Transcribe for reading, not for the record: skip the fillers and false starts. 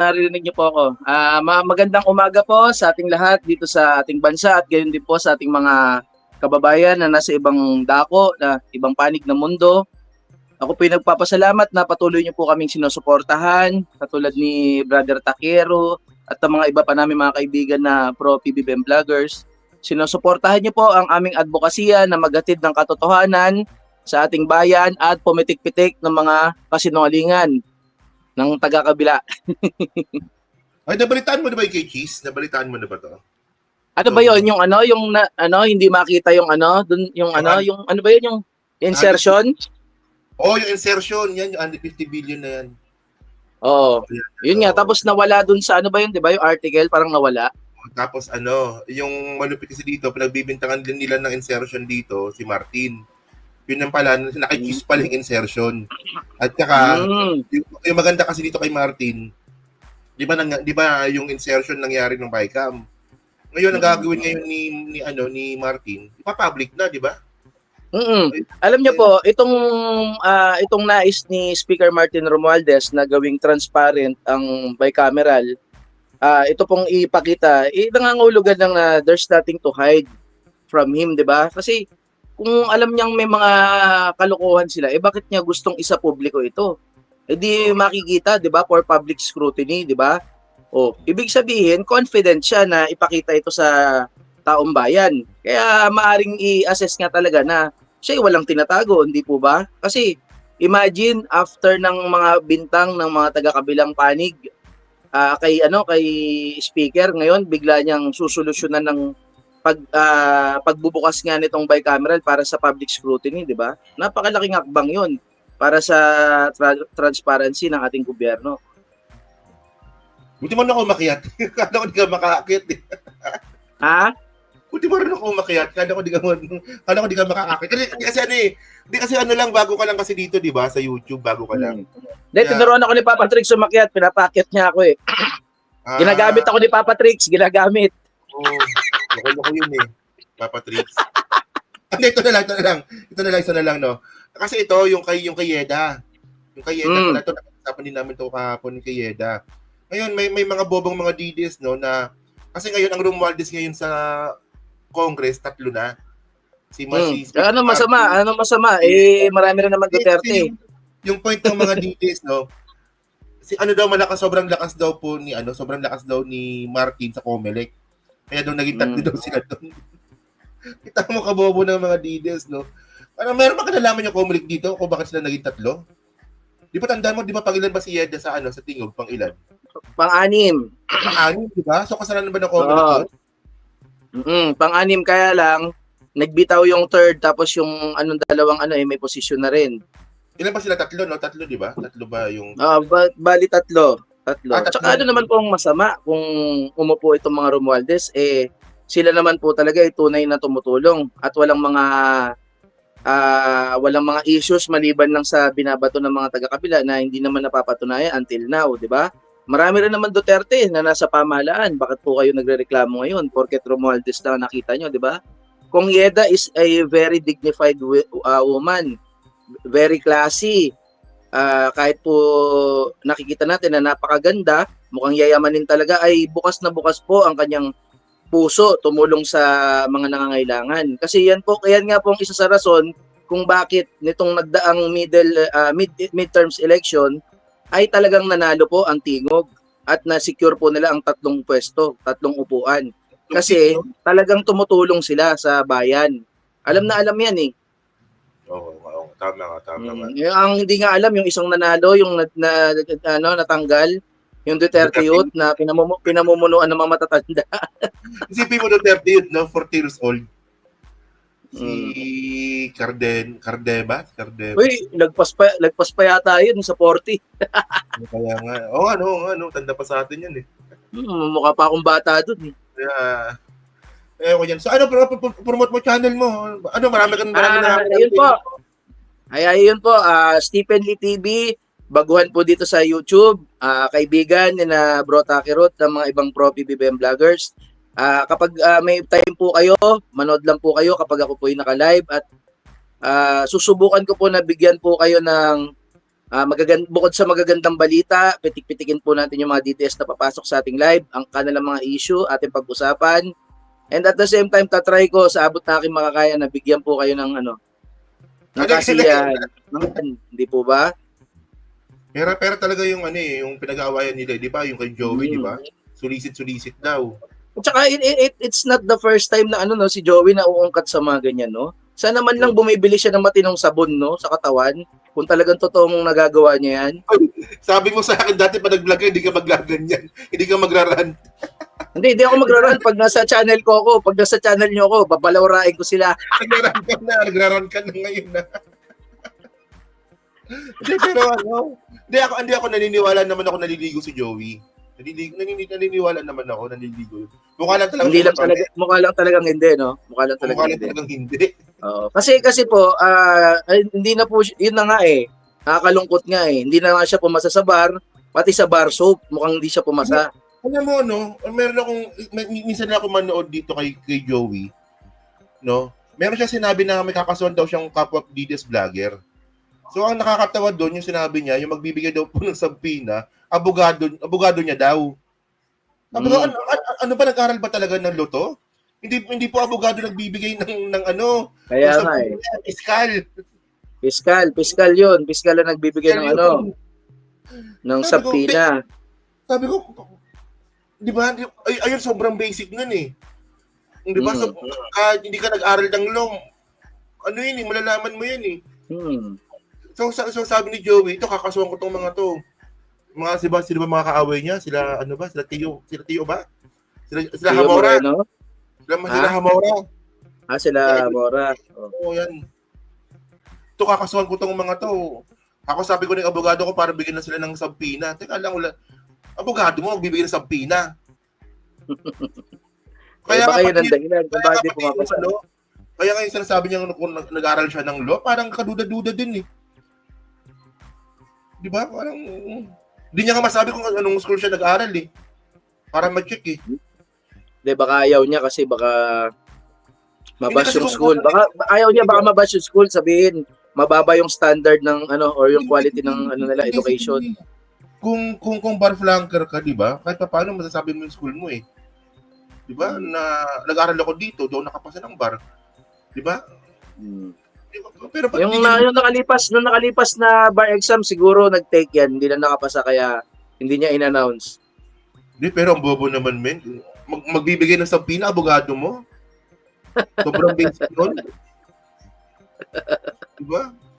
Naririnig niyo po ako. Magandang umaga po sa ating lahat dito sa ating bansa at gayon din po sa ating mga kababayan na nasa ibang dako, na ibang panig ng mundo. Ako po nagpapasalamat na patuloy niyo po kaming sinusuportahan, katulad ni Brother Takero at ang mga iba pa namin mga kaibigan na pro-PBBM vloggers. Sinusuportahan niyo po ang aming advokasya na maghatid ng katotohanan sa ating bayan at pumitik-pitik ng mga kasinungalingan ng taga-kabila. Ay, nabalitaan mo na ba yung kay Cheese? Nabalitaan mo na ba to? Ano ba 'yon, yung hindi makita yung dun yung yung ano ba 'yun, yung insertion? Yung insertion, yan, yung under 50 billion na yan. Oo. Yun nga, tapos nawala dun sa ano ba 'yun, 'di ba, yung article parang nawala. Tapos yung malupit kasi dito, pinagbibintangan din nila ng insertion dito, si Martin. Yun ang pala, nakikiss pala yung insertion. At saka, yung maganda kasi dito kay Martin, di ba yung insertion nangyari ng Bicam? Ngayon, ang gagawin ngayon ni Martin, ipa-public na, di ba? Alam niyo po, itong nais ni Speaker Martin Romualdez na gawing transparent ang bicameral, ito pong ipakita, nangangahulugan ng there's nothing to hide from him, di ba? Kasi kung alam niyang may mga kalokohan sila, bakit niya gustong isa-publiko ito? Di makikita, di ba, for public scrutiny, di ba? Ibig sabihin, confident siya na ipakita ito sa taong bayan. Kaya maaring i-assess nga talaga na siya walang tinatago, hindi po ba? Kasi imagine after ng mga bintang ng mga taga-kabilang panig kay speaker, ngayon bigla niyang susolusyonan ng pagbubukas nga nitong bicameral para sa public scrutiny, di ba? Napakalaking hakbang 'yon para sa transparency ng ating gobyerno. Buti mo na ako umakyat. Kala ko di ka makakakit. Ha? Buti mo rin ako umakyat. Kala ko di ka makakakit. Kasi lang, bago ka lang kasi dito, di ba? Sa YouTube, bago ka lang. Tinuruan ako ni Papa Trix umakyat. Pinapakit niya ako eh. Ginagamit ako ni Papa Trix. Ginagamit. Loko yun eh. Papa Trix. Ito na lang, no? Kasi ito, yung kay Yeda. Yung kay Yeda, pala ito, nakakasapan din namin ito kahapon kay Yeda. Ngayon, may mga bobong mga DDS, no, na, kasi ngayon, ang Romualdez ngayon sa Congress, 3 na. Ano masama? Marami rin naman Duterte. Yung point ng mga DDS, no, sobrang lakas daw ni Martin sa Comelec. Kaya daw naging 3 daw sila doon. Kita mo kabobo ng mga DDS, no? Parang meron ba kinalaman yung Comelec dito kung bakit sila naging 3? Di ba tandaan mo, di ba pangilan ba si Yeda sa Tingog, pangilan? Pang-anim, di ba? So kasalanan ba ng Comelec yun? Pang-anim, kaya lang nagbitaw yung third, tapos yung dalawang may posisyon na rin. Ilan ba sila? 3, no? 3, di ba? 3 ba yung... Bali 3. Tsaka naman po ang masama kung umupo itong mga Romualdez, sila naman po talaga tunay na tumutulong at walang mga issues maliban lang sa binabato ng mga taga-kabila na hindi naman napapatunayan until now, di ba? Marami rin naman Duterte na nasa pamahalaan. Bakit po kayo nagrereklamo ngayon? Porket Romualdez na nakita nyo, di ba? Kung Yeda is a very dignified woman, very classy, kahit po nakikita natin na napakaganda, mukhang yayamanin talaga, ay bukas na bukas po ang kanyang puso tumulong sa mga nangangailangan. Kasi yan nga po ang isa sa rason kung bakit nitong nagdaang midterms election ay talagang nanalo po ang Tingog at na-secure po nila ang 3 pwesto, 3 upuan. Kasi talagang tumutulong sila sa bayan. Alam na alam yan eh. Oo, tama nga. Ang hindi nga alam, yung isang nanalo, yung natanggal, yung Duterte youth na pinamumunuan ng mga matatanda. Isipin mo Duterte youth, no? 40 years old. Si Cardeba? Uy, lagpas pa yata yun sa 40. Kaya nga. Tanda pa sa atin yan eh. Mukha pa akong bata dun eh. Kaya, ko yan. So promote mo channel mo. Marami na. Ayun po. Stephen Lee TV, baguhan po dito sa YouTube. Kaibigan na Bro Takirot ng mga ibang pro-PBBM vloggers. Kapag may time po kayo, manood lang po kayo kapag ako po ay naka-live at susubukan ko po na bigyan po kayo ng Bukod sa magagandang balita, pitik-pitikin po natin yung mga DTS na papasok sa ating live, ang kanilang mga issue, ating pag-usapan. And at the same time, tatry ko sa abot na aking makakaya na bigyan po kayo ng ng kasiyahan. Hindi po ba? Pero talaga yung yung pinag-aawayan nila, di ba? Yung kay Joey, di ba? Sulisit daw. At saka it's not the first time na si Joey na uungkat sa mga ganyan, no? Sana man lang bumibili siya ng matinong sabon, no, sa katawan. Kung talagang totoong nagagawa niya yan. Sabi mo sa akin dati pa nag-vlog hindi ka maglaganyan. Hindi ka magraran. Hindi ako magraran. Pag nasa channel ko ako, pag nasa channel niyo ako, babalawrain ko sila. Nagraran ka na ngayon na. Hindi, pero hindi ako naniniwala naman ako naliligo si Joey. Naniniwala naman ako naliligo. Mukha lang talagang hindi, no? Mukha lang talagang hindi. Kasi po, hindi na po, yun na nga nakakalungkot nga Hindi na nga siya pumasa sa bar, pati sa bar soap, mukhang hindi siya pumasa. Alam mo, meron akong, minsan na ako manood dito kay Joey, no? Meron siya sinabi na may kakasuhan daw siyang kapwa DDS vlogger. So, ang nakakatawa doon, yung sinabi niya, yung magbibigay daw po ng sampina, abogado niya daw. Ano ba, nag-aral ba talaga ng loto? Hindi po abogado nagbibigay ng Kaya nga Piskal yun. Piskal na nagbibigay ng ng sampina. Sabi ko, di ba, ayun, sobrang basic nun Di ba, hindi ka nag-aral ng law, malalaman mo yan So sabi ni Joey, ito, kakasuhan ko tong mga to. Sila ba mga kaaway niya? Sila, Sila Tio ba? Sila Hamora. Sila Hamora. Sila Hamora. Oo, yan. Ito, kakasuhan ko tong mga to. Ako sabi ko ng abogado ko para bigyan na sila ng sampina. Teka lang, abogado mo, magbibigay ng sampina. Kaya baka yun ang dahilan kung bakit di pumapasa. Kaya ngayon sinasabi niya kung nag-aral siya ng law, parang kaduda-duda din Di ba? Parang hindi niya nga masabi kung anong school siya nag-aral para ma-check Hindi, baka ayaw niya kasi baka mabash yung school. Baka ayaw niya baka mabash yung school, sabihin mababa yung standard ng or yung quality ng nila education. Kung bar flanker ka, di ba? Kahit paano masasabi mo yung school mo Di ba? Na nag-aral ako dito, doon nakapasa ng bar. Di ba? Pero yung nakalipas na bar exam siguro nag-take yan, hindi na nakapasa kaya hindi niya in-announce. Hindi, pero ang bobo naman, men. Magbibigay ng sampina, abogado mo. Sobrang basic nun. Diba?